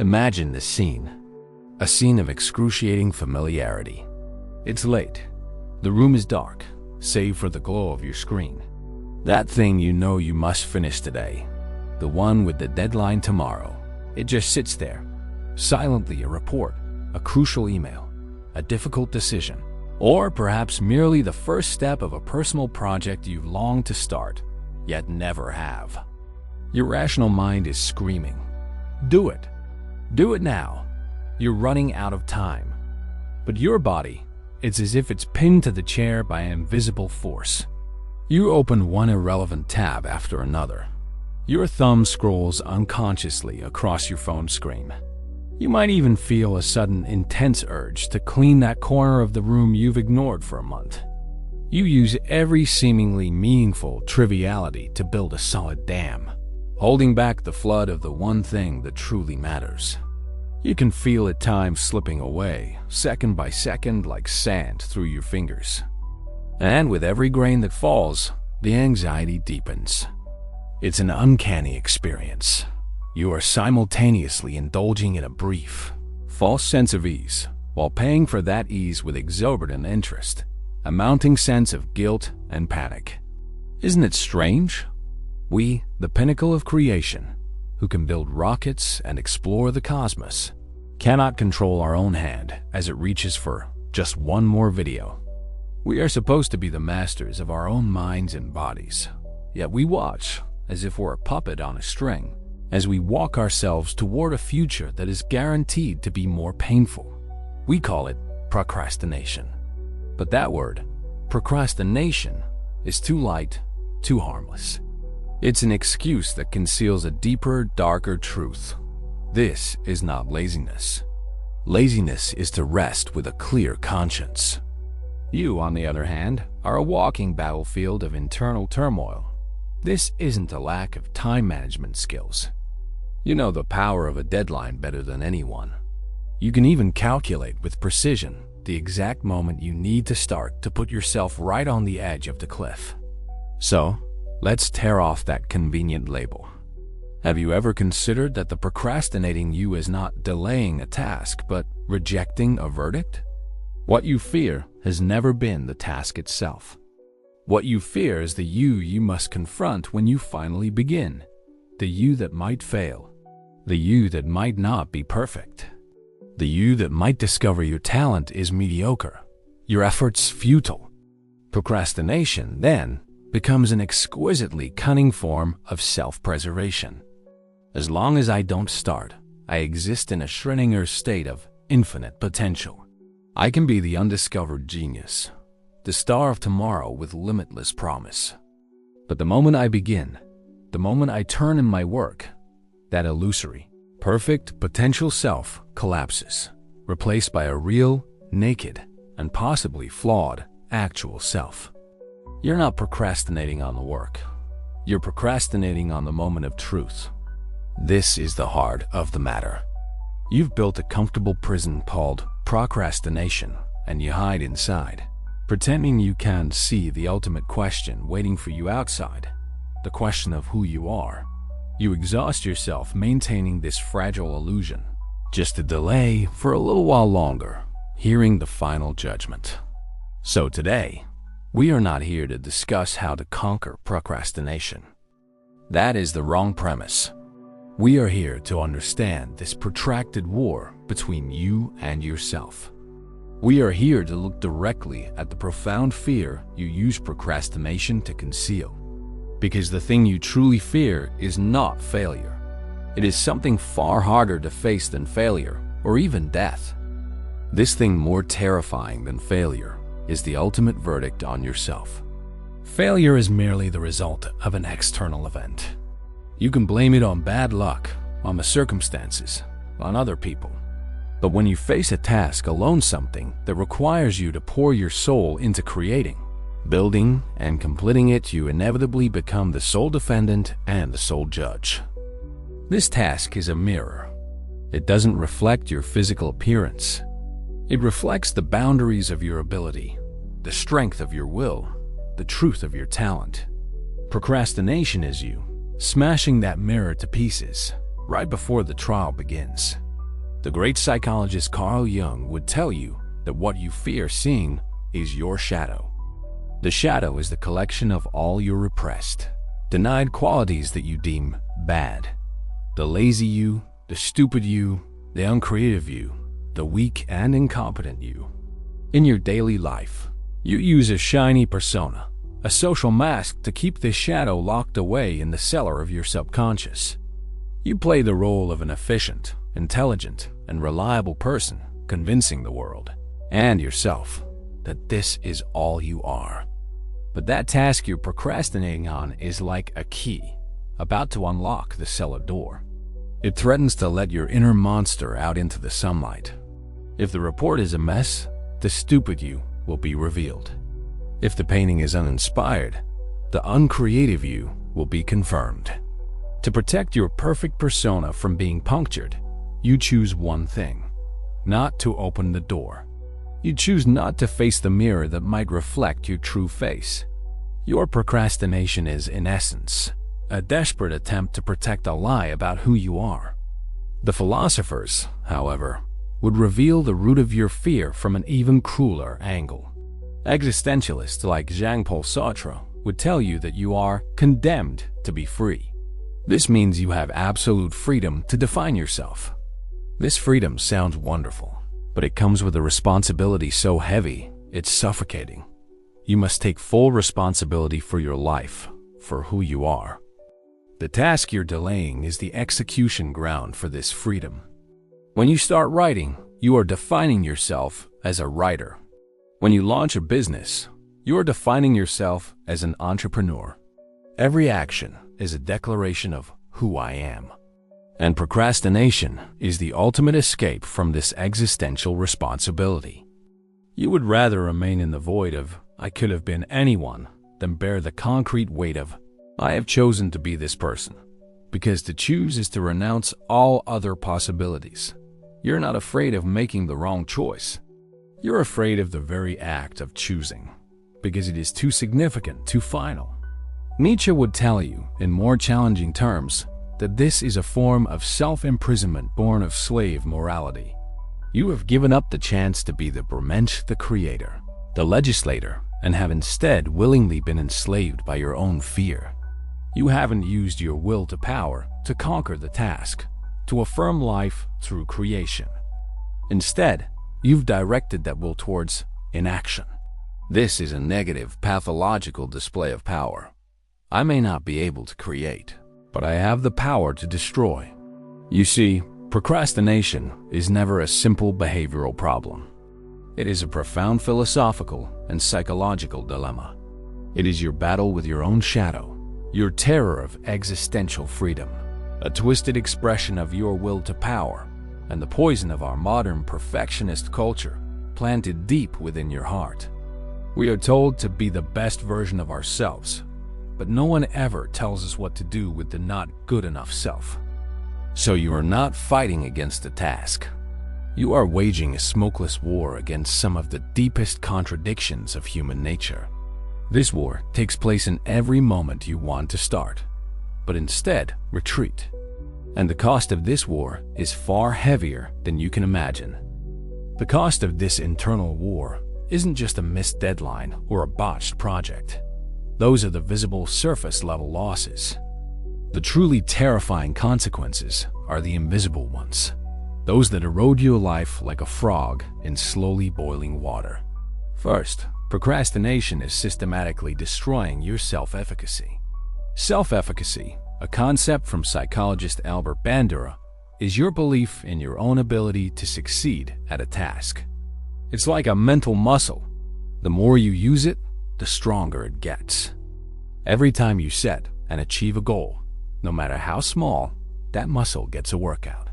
Imagine this scene, a scene of excruciating familiarity. It's late. The room is dark, save for the glow of your screen. That thing you know you must finish today, the one with the deadline tomorrow. It just sits there, silently a report, a crucial email, a difficult decision, or perhaps merely the first step of a personal project you've longed to start, yet never have. Your rational mind is screaming, "Do it! Do it now! You're running out of time." But your body, it's as if it's pinned to the chair by an invisible force. You open one irrelevant tab after another. Your thumb scrolls unconsciously across your phone screen. You might even feel a sudden intense urge to clean that corner of the room you've ignored for a month. You use every seemingly meaningful triviality to build a solid dam, holding back the flood of the one thing that truly matters. You can feel at times slipping away, second by second, like sand through your fingers. And with every grain that falls, the anxiety deepens. It's an uncanny experience. You are simultaneously indulging in a brief, false sense of ease, while paying for that ease with exorbitant interest, a mounting sense of guilt and panic. Isn't it strange? We, the pinnacle of creation, who can build rockets and explore the cosmos, cannot control our own hand as it reaches for just one more video. We are supposed to be the masters of our own minds and bodies, yet we watch as if we're a puppet on a string, as we walk ourselves toward a future that is guaranteed to be more painful. We call it procrastination. But that word, procrastination, is too light, too harmless. It's an excuse that conceals a deeper, darker truth. This is not laziness. Laziness is to rest with a clear conscience. You, on the other hand, are a walking battlefield of internal turmoil. This isn't a lack of time management skills. You know the power of a deadline better than anyone. You can even calculate with precision the exact moment you need to start to put yourself right on the edge of the cliff. So, let's tear off that convenient label. Have you ever considered that the procrastinating you is not delaying a task, but rejecting a verdict? What you fear has never been the task itself. What you fear is the you must confront when you finally begin. The you that might fail. The you that might not be perfect. The you that might discover your talent is mediocre, your efforts futile. Procrastination, then, becomes an exquisitely cunning form of self-preservation. As long as I don't start, I exist in a Schrödinger state of infinite potential. I can be the undiscovered genius, the star of tomorrow with limitless promise. But the moment I begin, the moment I turn in my work, that illusory, perfect potential self collapses, replaced by a real, naked, and possibly flawed actual self. You're not procrastinating on the work. You're procrastinating on the moment of truth. This is the heart of the matter. You've built a comfortable prison called procrastination, and you hide inside, pretending you can't see the ultimate question waiting for you outside, the question of who you are. You exhaust yourself maintaining this fragile illusion, just to delay for a little while longer, hearing the final judgment. So today, we are not here to discuss how to conquer procrastination. That is the wrong premise. We are here to understand this protracted war between you and yourself. We are here to look directly at the profound fear you use procrastination to conceal. Because the thing you truly fear is not failure. It is something far harder to face than failure, or even death. This thing more terrifying than failure is the ultimate verdict on yourself. Failure is merely the result of an external event. You can blame it on bad luck, on the circumstances, on other people. But when you face a task alone, something that requires you to pour your soul into creating, building, and completing it, you inevitably become the sole defendant and the sole judge. This task is a mirror. It doesn't reflect your physical appearance. It reflects the boundaries of your ability, the strength of your will, the truth of your talent. Procrastination is you, smashing that mirror to pieces right before the trial begins. The great psychologist Carl Jung would tell you that what you fear seeing is your shadow. The shadow is the collection of all your repressed, denied qualities that you deem bad. The lazy you, the stupid you, the uncreative you, the weak and incompetent you. In your daily life, you use a shiny persona, a social mask to keep this shadow locked away in the cellar of your subconscious. You play the role of an efficient, intelligent, and reliable person, convincing the world and yourself that this is all you are. But that task you're procrastinating on is like a key about to unlock the cellar door. It threatens to let your inner monster out into the sunlight. If the report is a mess, the stupid you will be revealed. If the painting is uninspired, the uncreative you will be confirmed. To protect your perfect persona from being punctured, you choose one thing: not to open the door. You choose not to face the mirror that might reflect your true face. Your procrastination is, in essence, a desperate attempt to protect a lie about who you are. The philosophers, however, would reveal the root of your fear from an even crueler angle. Existentialists like Jean-Paul Sartre would tell you that you are condemned to be free. This means you have absolute freedom to define yourself. This freedom sounds wonderful, but it comes with a responsibility so heavy, it's suffocating. You must take full responsibility for your life, for who you are. The task you're delaying is the execution ground for this freedom. When you start writing, you are defining yourself as a writer. When you launch a business, you are defining yourself as an entrepreneur. Every action is a declaration of who I am. And procrastination is the ultimate escape from this existential responsibility. You would rather remain in the void of "I could have been anyone" than bear the concrete weight of "I have chosen to be this person." Because to choose is to renounce all other possibilities. You're not afraid of making the wrong choice. You're afraid of the very act of choosing, because it is too significant, too final. Nietzsche would tell you, in more challenging terms, that this is a form of self-imprisonment born of slave morality. You have given up the chance to be the Bermensch, the creator, the legislator, and have instead willingly been enslaved by your own fear. You haven't used your will to power to conquer the task, to affirm life through creation. Instead, you've directed that will towards inaction. This is a negative, pathological display of power. I may not be able to create, but I have the power to destroy. You see, procrastination is never a simple behavioral problem. It is a profound philosophical and psychological dilemma. It is your battle with your own shadow, your terror of existential freedom, a twisted expression of your will to power, and the poison of our modern perfectionist culture planted deep within your heart. We are told to be the best version of ourselves, but no one ever tells us what to do with the not good enough self. So you are not fighting against a task. You are waging a smokeless war against some of the deepest contradictions of human nature. This war takes place in every moment you want to start, but instead retreat. And the cost of this war is far heavier than you can imagine. The cost of this internal war isn't just a missed deadline or a botched project. Those are the visible surface-level losses. The truly terrifying consequences are the invisible ones, those that erode your life like a frog in slowly boiling water. First, procrastination is systematically destroying your self-efficacy. Self-efficacy, a concept from psychologist Albert Bandura, is your belief in your own ability to succeed at a task. It's like a mental muscle. The more you use it, the stronger it gets. Every time you set and achieve a goal, no matter how small, that muscle gets a workout.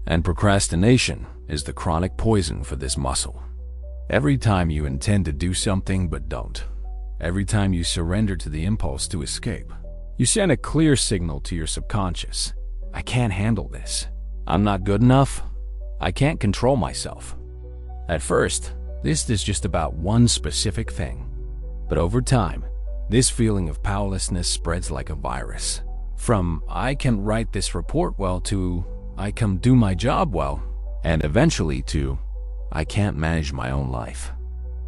And procrastination is the chronic poison for this muscle. Every time you intend to do something but don't, every time you surrender to the impulse to escape, you send a clear signal to your subconscious. I can't handle this. I'm not good enough. I can't control myself. At first, this is just about one specific thing. But over time, this feeling of powerlessness spreads like a virus. From "I can write this report well" to "I can do my job well," and eventually to, I can't manage my own life.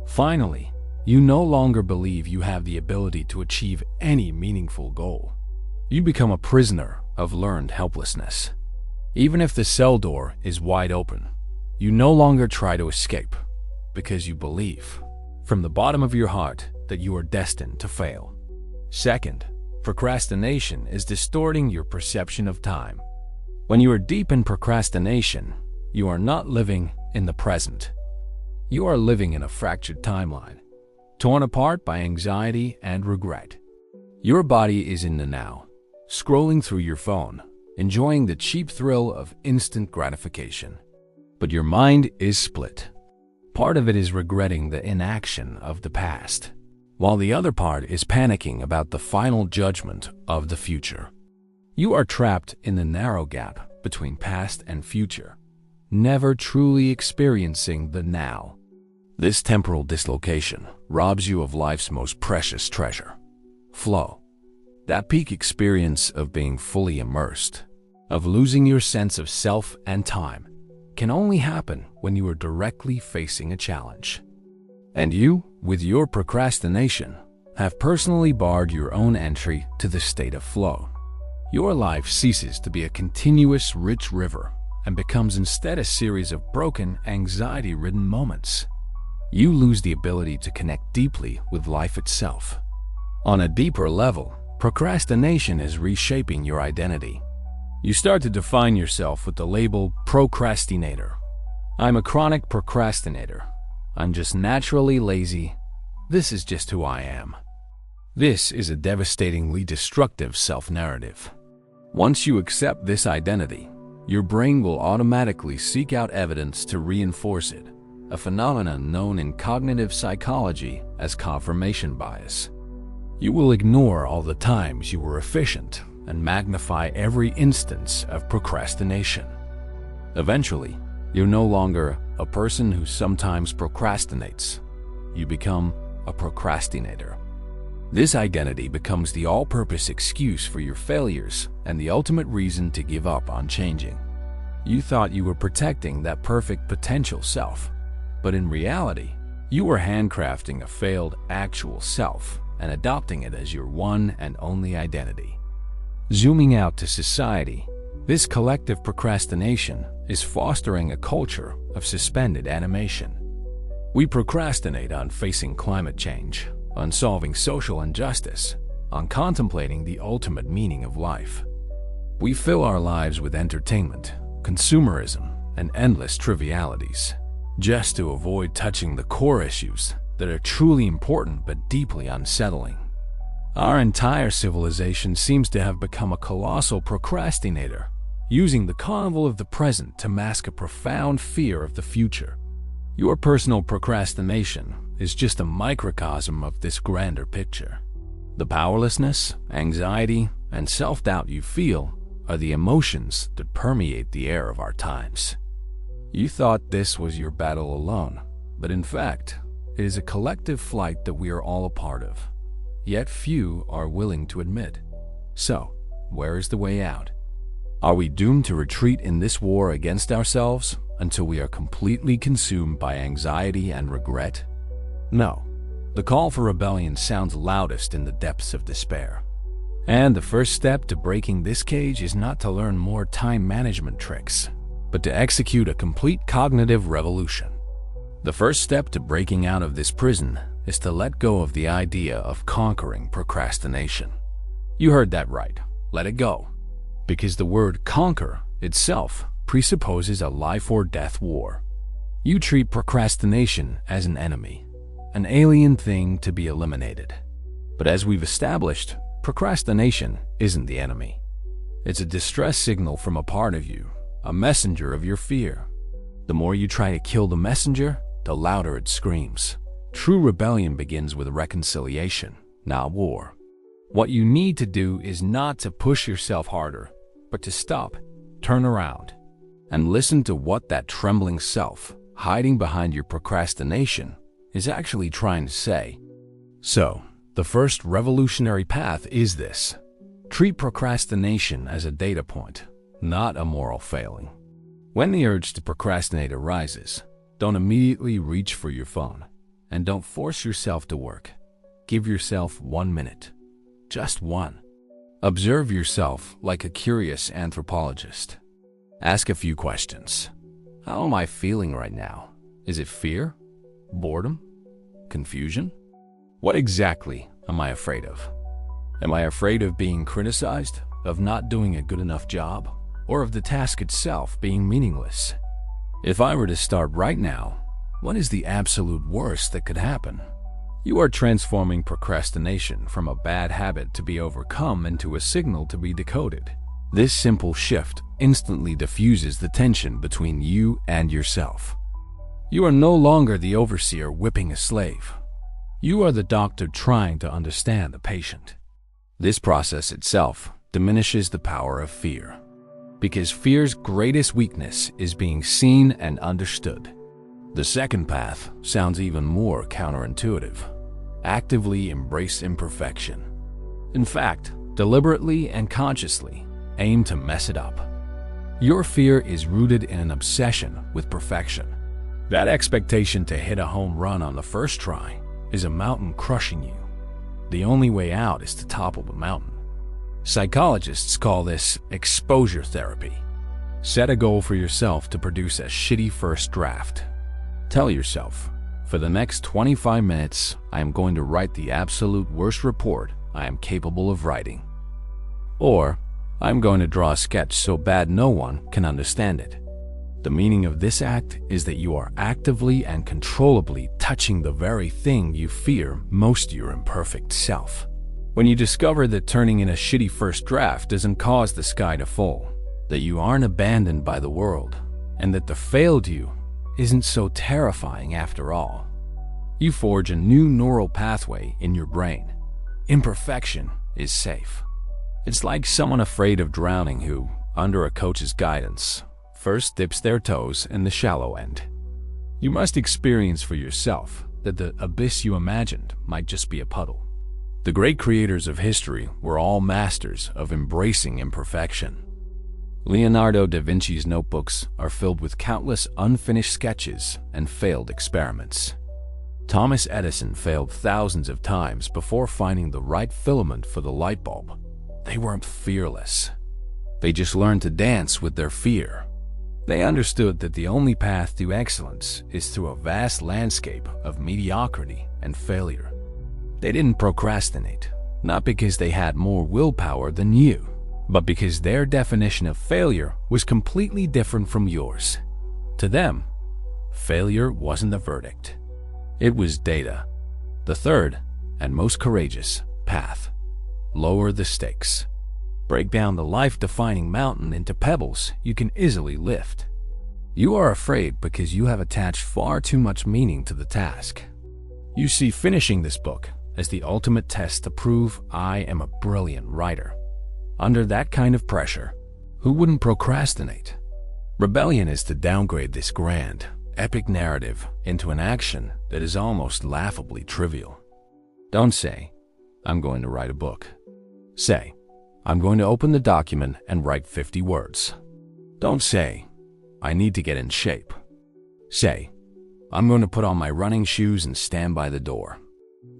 Finally, you no longer believe you have the ability to achieve any meaningful goal. You become a prisoner of learned helplessness. Even if the cell door is wide open, you no longer try to escape because you believe from the bottom of your heart that you are destined to fail. Second, procrastination is distorting your perception of time. When you are deep in procrastination, you are not living in the present. You are living in a fractured timeline, torn apart by anxiety and regret. Your body is in the now, scrolling through your phone, enjoying the cheap thrill of instant gratification. But your mind is split. Part of it is regretting the inaction of the past, while the other part is panicking about the final judgment of the future. You are trapped in the narrow gap between past and future, never truly experiencing the now. This temporal dislocation robs you of life's most precious treasure, flow. That peak experience of being fully immersed, of losing your sense of self and time, can only happen when you are directly facing a challenge. And you, with your procrastination, have personally barred your own entry to the state of flow. Your life ceases to be a continuous, rich river and becomes instead a series of broken, anxiety-ridden moments. You lose the ability to connect deeply with life itself. On a deeper level, procrastination is reshaping your identity. You start to define yourself with the label procrastinator. I'm a chronic procrastinator. I'm just naturally lazy. This is just who I am. This is a devastatingly destructive self-narrative. Once you accept this identity, your brain will automatically seek out evidence to reinforce it, a phenomenon known in cognitive psychology as confirmation bias. You will ignore all the times you were efficient and magnify every instance of procrastination. Eventually, you're no longer a person who sometimes procrastinates. You become a procrastinator. This identity becomes the all-purpose excuse for your failures and the ultimate reason to give up on changing. You thought you were protecting that perfect potential self, but in reality, you were handcrafting a failed actual self and adopting it as your one and only identity. Zooming out to society, this collective procrastination is fostering a culture of suspended animation. We procrastinate on facing climate change, on solving social injustice, on contemplating the ultimate meaning of life. We fill our lives with entertainment, consumerism, and endless trivialities, just to avoid touching the core issues that are truly important but deeply unsettling. Our entire civilization seems to have become a colossal procrastinator, using the carnival of the present to mask a profound fear of the future. Your personal procrastination is just a microcosm of this grander picture. The powerlessness, anxiety, and self-doubt you feel are the emotions that permeate the air of our times. You thought this was your battle alone, but in fact, it is a collective flight that we are all a part of, yet few are willing to admit. So, where is the way out? Are we doomed to retreat in this war against ourselves until we are completely consumed by anxiety and regret? No. The call for rebellion sounds loudest in the depths of despair. And the first step to breaking this cage is not to learn more time management tricks, but to execute a complete cognitive revolution. The first step to breaking out of this prison is to let go of the idea of conquering procrastination. You heard that right. Let it go. Because the word conquer itself presupposes a life or death war. You treat procrastination as an enemy, an alien thing to be eliminated. But as we've established, procrastination isn't the enemy. It's a distress signal from a part of you, a messenger of your fear. The more you try to kill the messenger, the louder it screams. True rebellion begins with reconciliation, not war. What you need to do is not to push yourself harder, but to stop, turn around, and listen to what that trembling self, hiding behind your procrastination, is actually trying to say. So, the first revolutionary path is this. Treat procrastination as a data point, not a moral failing. When the urge to procrastinate arises, don't immediately reach for your phone, and don't force yourself to work. Give yourself 1 minute. Just one. Observe yourself like a curious anthropologist. Ask a few questions. How am I feeling right now? Is it fear? Boredom? Confusion? What exactly am I afraid of? Am I afraid of being criticized, of not doing a good enough job, or of the task itself being meaningless? If I were to start right now, what is the absolute worst that could happen? You are transforming procrastination from a bad habit to be overcome into a signal to be decoded. This simple shift instantly diffuses the tension between you and yourself. You are no longer the overseer whipping a slave. You are the doctor trying to understand the patient. This process itself diminishes the power of fear, because fear's greatest weakness is being seen and understood. The second path sounds even more counterintuitive. Actively embrace imperfection. In fact, deliberately and consciously aim to mess it up. Your fear is rooted in an obsession with perfection. That expectation to hit a home run on the first try is a mountain crushing you. The only way out is to topple the mountain. Psychologists call this exposure therapy. Set a goal for yourself to produce a shitty first draft. Tell yourself, for the next 25 minutes, I am going to write the absolute worst report I am capable of writing. Or, I'm going to draw a sketch so bad no one can understand it. The meaning of this act is that you are actively and controllably touching the very thing you fear most, your imperfect self. When you discover that turning in a shitty first draft doesn't cause the sky to fall, that you aren't abandoned by the world, and that the failed you isn't so terrifying after all, you forge a new neural pathway in your brain. Imperfection is safe. It's like someone afraid of drowning who, under a coach's guidance, first dips their toes in the shallow end. You must experience for yourself that the abyss you imagined might just be a puddle. The great creators of history were all masters of embracing imperfection. Leonardo da Vinci's notebooks are filled with countless unfinished sketches and failed experiments. Thomas Edison failed thousands of times before finding the right filament for the light bulb. They weren't fearless. They just learned to dance with their fear. They understood that the only path to excellence is through a vast landscape of mediocrity and failure. They didn't procrastinate, not because they had more willpower than you, but because their definition of failure was completely different from yours. To them, failure wasn't a verdict. It was data. The third, and most courageous, path. Lower the stakes. Break down the life-defining mountain into pebbles you can easily lift. You are afraid because you have attached far too much meaning to the task. You see finishing this book as the ultimate test to prove I am a brilliant writer. Under that kind of pressure, who wouldn't procrastinate? Rebellion is to downgrade this grand, epic narrative into an action that is almost laughably trivial. Don't say, I'm going to write a book. Say, I'm going to open the document and write 50 words. Don't say, I need to get in shape. Say, I'm going to put on my running shoes and stand by the door.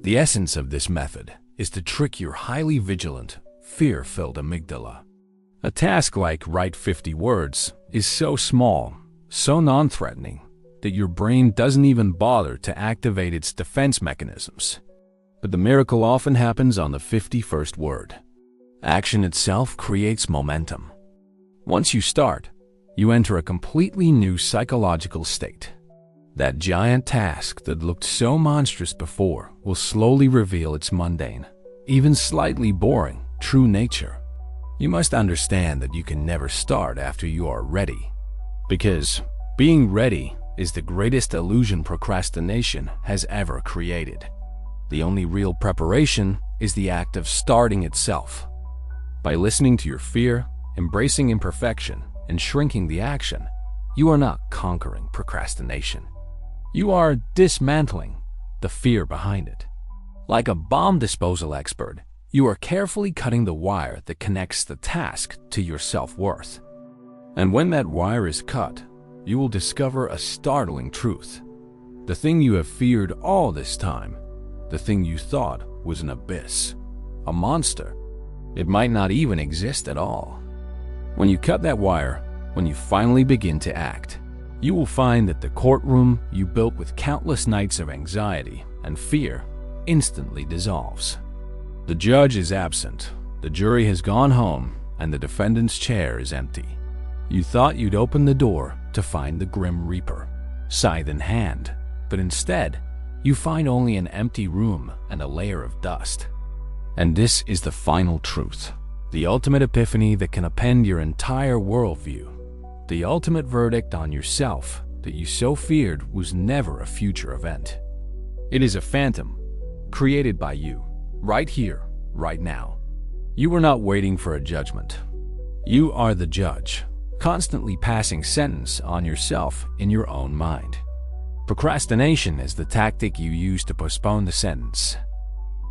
The essence of this method is to trick your highly vigilant, fear-filled amygdala. A task like write 50 words is so small, so non-threatening, that your brain doesn't even bother to activate its defense mechanisms. But the miracle often happens on the 51st word. Action itself creates momentum. Once you start, you enter a completely new psychological state. That giant task that looked so monstrous before will slowly reveal its mundane, even slightly boring, true nature. You must understand that you can never start after you are ready. Because being ready is the greatest illusion procrastination has ever created. The only real preparation is the act of starting itself. By listening to your fear, embracing imperfection, and shrinking the action, you are not conquering procrastination. You are dismantling the fear behind it. Like a bomb disposal expert, you are carefully cutting the wire that connects the task to your self-worth. And when that wire is cut, you will discover a startling truth. The thing you have feared all this time, the thing you thought was an abyss, a monster, it might not even exist at all. When you cut that wire, when you finally begin to act, you will find that the courtroom you built with countless nights of anxiety and fear instantly dissolves. The judge is absent, the jury has gone home, and the defendant's chair is empty. You thought you'd open the door to find the Grim Reaper, scythe in hand, but instead, you find only an empty room and a layer of dust. And this is the final truth, the ultimate epiphany that can upend your entire worldview, the ultimate verdict on yourself that you so feared was never a future event. It is a phantom, created by you, right here, right now. You are not waiting for a judgment. You are the judge, constantly passing sentence on yourself in your own mind. Procrastination is the tactic you use to postpone the sentence.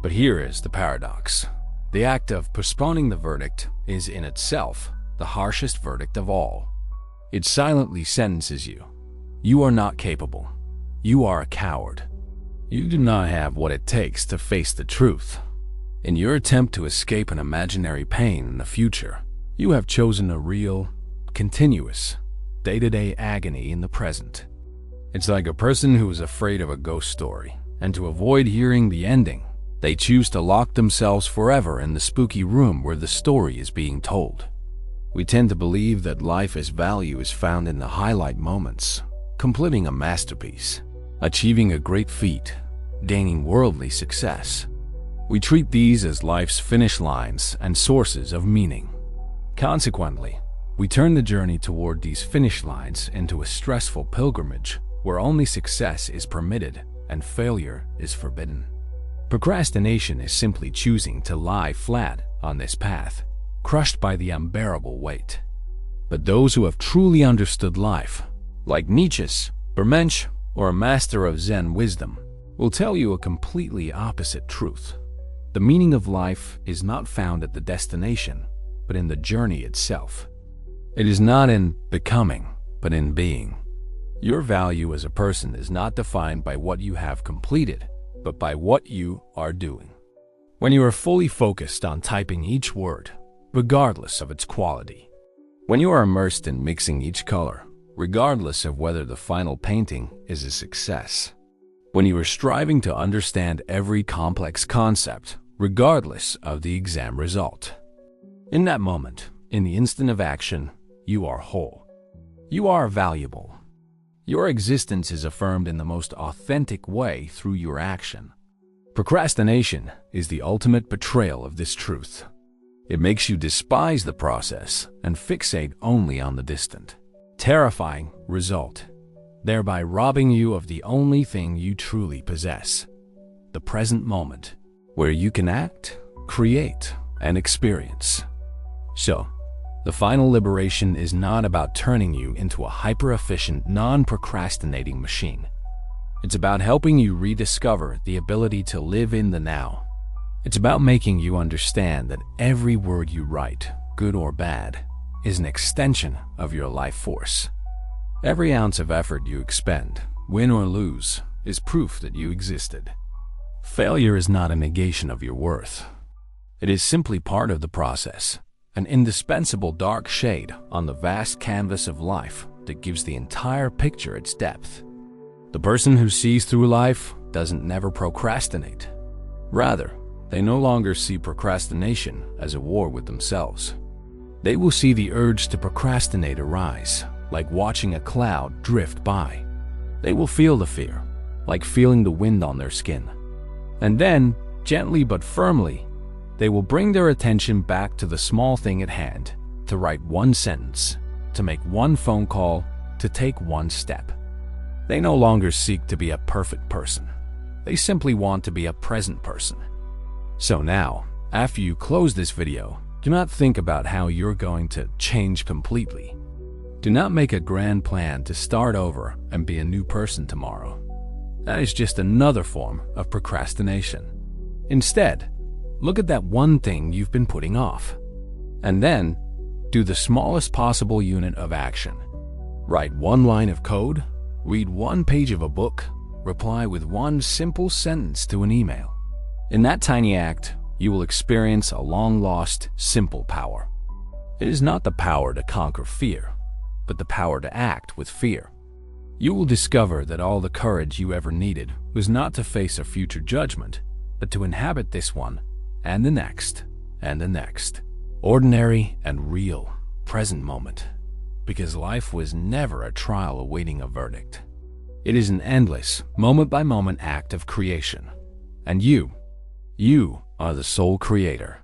But here is the paradox. The act of postponing the verdict is in itself the harshest verdict of all. It silently sentences you. You are not capable. You are a coward. You do not have what it takes to face the truth. In your attempt to escape an imaginary pain in the future, you have chosen a real, continuous, day-to-day agony in the present. It's like a person who is afraid of a ghost story, and to avoid hearing the ending, they choose to lock themselves forever in the spooky room where the story is being told. We tend to believe that life's value is found in the highlight moments, completing a masterpiece, achieving a great feat, gaining worldly success. We treat these as life's finish lines and sources of meaning. Consequently, we turn the journey toward these finish lines into a stressful pilgrimage where only success is permitted and failure is forbidden. Procrastination is simply choosing to lie flat on this path, crushed by the unbearable weight. But those who have truly understood life, like Nietzsche, Mensch, or a master of Zen wisdom, will tell you a completely opposite truth. The meaning of life is not found at the destination, but in the journey itself. It is not in becoming, but in being. Your value as a person is not defined by what you have completed, but by what you are doing. When you are fully focused on typing each word, regardless of its quality. When you are immersed in mixing each color, regardless of whether the final painting is a success. When you are striving to understand every complex concept, regardless of the exam result. In that moment, in the instant of action, you are whole. You are valuable. Your existence is affirmed in the most authentic way through your action. Procrastination is the ultimate betrayal of this truth. It makes you despise the process and fixate only on the distant, terrifying result, thereby robbing you of the only thing you truly possess, the present moment, where you can act, create, and experience. So, the final liberation is not about turning you into a hyper-efficient, non-procrastinating machine. It's about helping you rediscover the ability to live in the now. It's about making you understand that every word you write, good or bad, is an extension of your life force. Every ounce of effort you expend, win or lose, is proof that you existed. Failure is not a negation of your worth. It is simply part of the process. An indispensable dark shade on the vast canvas of life that gives the entire picture its depth. The person who sees through life doesn't never procrastinate. Rather, they no longer see procrastination as a war with themselves. They will see the urge to procrastinate arise, like watching a cloud drift by. They will feel the fear, like feeling the wind on their skin. And then, gently but firmly, they will bring their attention back to the small thing at hand, to write one sentence, to make one phone call, to take one step. They no longer seek to be a perfect person. They simply want to be a present person. So now, after you close this video, do not think about how you're going to change completely. Do not make a grand plan to start over and be a new person tomorrow. That is just another form of procrastination. Instead, look at that one thing you've been putting off, and then do the smallest possible unit of action. Write one line of code, read one page of a book, reply with one simple sentence to an email. In that tiny act, you will experience a long-lost, simple power. It is not the power to conquer fear, but the power to act with fear. You will discover that all the courage you ever needed was not to face a future judgment, but to inhabit this one, and the next, and the next. Ordinary and real, present moment. Because life was never a trial awaiting a verdict. It is an endless, moment-by-moment act of creation. And you are the sole creator.